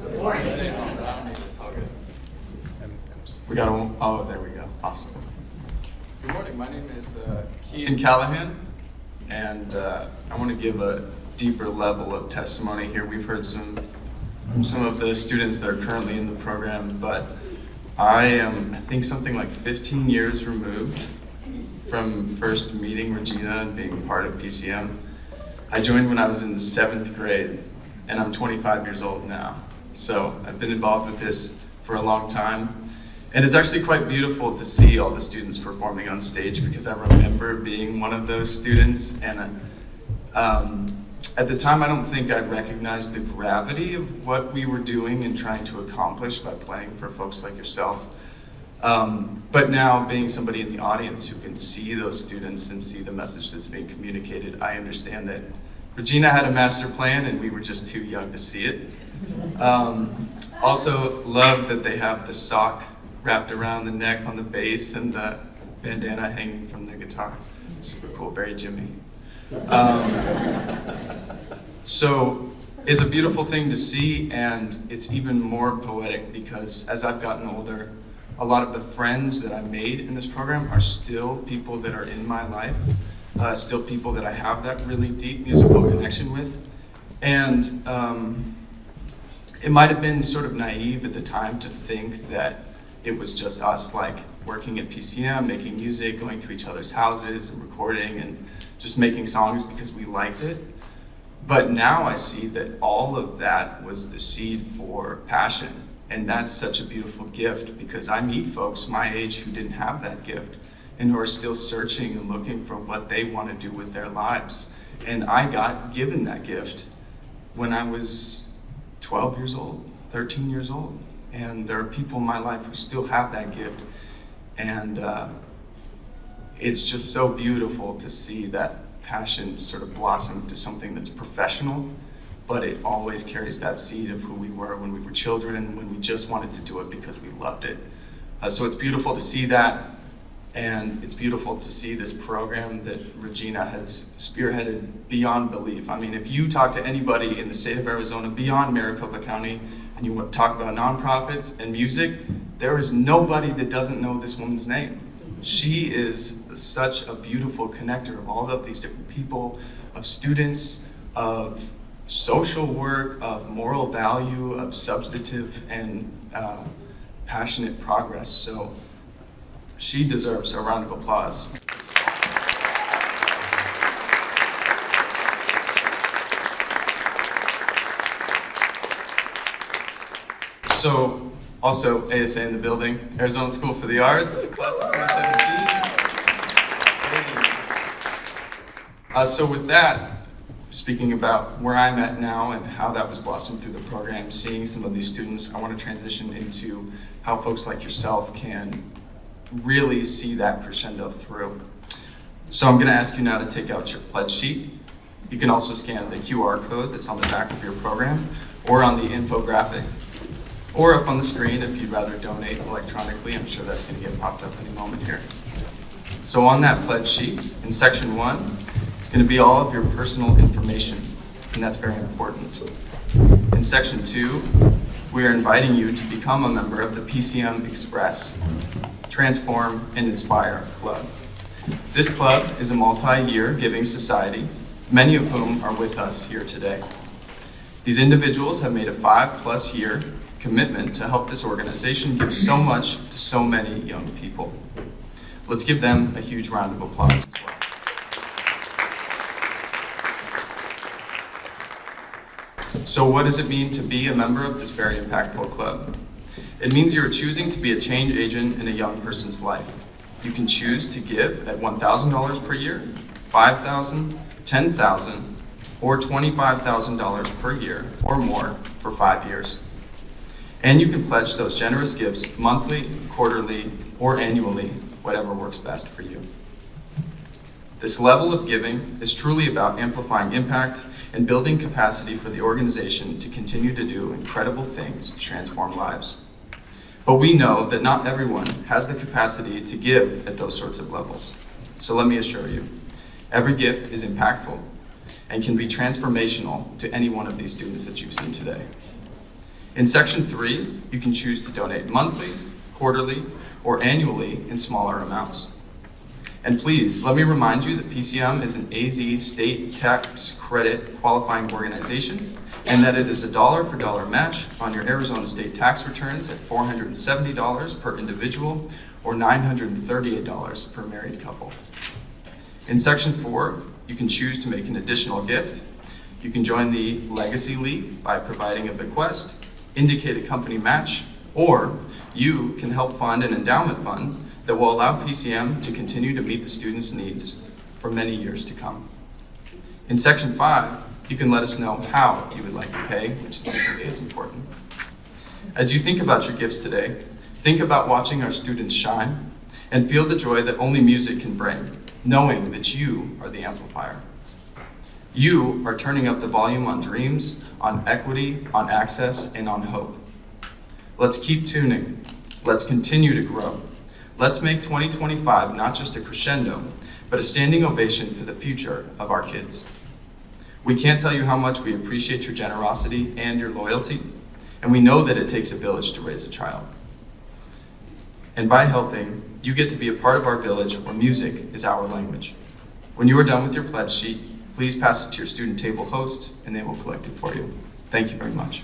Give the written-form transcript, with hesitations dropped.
We got a, oh, there we go. Awesome. Good morning. My name is Cian Callahan, and I want to give a deeper level of testimony here. We've heard from some of the students that are currently in the program, but I am, I think, something like 15 years removed from first meeting Regina and being part of PCM. I joined when I was in the 7th grade, and I'm 25 years old now. So I've been involved with this for a long time. And it's actually quite beautiful to see all the students performing on stage, because I remember being one of those students. And at the time, I don't think I recognized the gravity of what we were doing and trying to accomplish by playing for folks like yourself. But now, being somebody in the audience who can see those students and see the message that's being communicated, I understand that Regina had a master plan and we were just too young to see it. Also, love that they have the sock wrapped around the neck on the bass and the bandana hanging from the guitar. It's super cool, very Jimmy. So it's a beautiful thing to see, and it's even more poetic because as I've gotten older, a lot of the friends that I made in this program are still people that are in my life, still people that I have that really deep musical connection with. And it might have been sort of naive at the time to think that it was just us, like working at PCM, making music, going to each other's houses and recording and just making songs because we liked it. But now I see that all of that was the seed for passion. And that's such a beautiful gift, because I meet folks my age who didn't have that gift and who are still searching and looking for what they want to do with their lives. And I got given that gift when I was 12 years old, 13 years old. And there are people in my life who still have that gift. And it's just so beautiful to see that passion sort of blossom to something that's professional, but it always carries that seed of who we were when we were children, when we just wanted to do it because we loved it. So it's beautiful to see that, and it's beautiful to see this program that Regina has spearheaded beyond belief. I mean, if you talk to anybody in the state of Arizona beyond Maricopa County, and you talk about nonprofits and music, there is nobody that doesn't know this woman's name. She is such a beautiful connector of all of these different people, of students, of social work, of moral value, of substantive and passionate progress. So she deserves a round of applause. So, also ASA in the building, Arizona School for the Arts, class of 2017. So with that, speaking about where I'm at now and how that was blossomed through the program, seeing some of these students, I want to transition into how folks like yourself can really see that crescendo through. So I'm going to ask you now to take out your pledge sheet. You can also scan the QR code that's on the back of your program, or on the infographic, or up on the screen if you'd rather donate electronically. I'm sure that's going to get popped up any moment here. So on that pledge sheet, in section 1, it's going to be all of your personal information, and that's very important. In section 2, we are inviting you to become a member of the PCM Express, Transform, and Inspire Club. This club is a multi-year giving society, many of whom are with us here today. These individuals have made a 5+ year commitment to help this organization give so much to so many young people. Let's give them a huge round of applause as well. So what does it mean to be a member of this very impactful club? It means you're choosing to be a change agent in a young person's life. You can choose to give at $1,000 per year, $5,000, $10,000, or $25,000 per year or more for 5 years. And you can pledge those generous gifts monthly, quarterly, or annually, whatever works best for you. This level of giving is truly about amplifying impact and building capacity for the organization to continue to do incredible things to transform lives. But we know that not everyone has the capacity to give at those sorts of levels. So let me assure you, every gift is impactful and can be transformational to any one of these students that you've seen today. In Section 3, you can choose to donate monthly, quarterly, or annually in smaller amounts. And please, let me remind you that PCM is an AZ state tax credit qualifying organization, and that it is a dollar-for-dollar match on your Arizona state tax returns at $470 per individual or $938 per married couple. In Section 4, you can choose to make an additional gift. You can join the Legacy League by providing a bequest, indicate a company match, or you can help fund an endowment fund that will allow PCM to continue to meet the students' needs for many years to come. In Section 5, you can let us know how you would like to pay, which is equally as important. As you think about your gifts today, think about watching our students shine and feel the joy that only music can bring, knowing that you are the amplifier. You are turning up the volume on dreams, on equity, on access, and on hope. Let's keep tuning. Let's continue to grow. Let's make 2025 not just a crescendo, but a standing ovation for the future of our kids. We can't tell you how much we appreciate your generosity and your loyalty, and we know that it takes a village to raise a child. And by helping, you get to be a part of our village where music is our language. When you are done with your pledge sheet, please pass it to your student table host, and they will collect it for you. Thank you very much.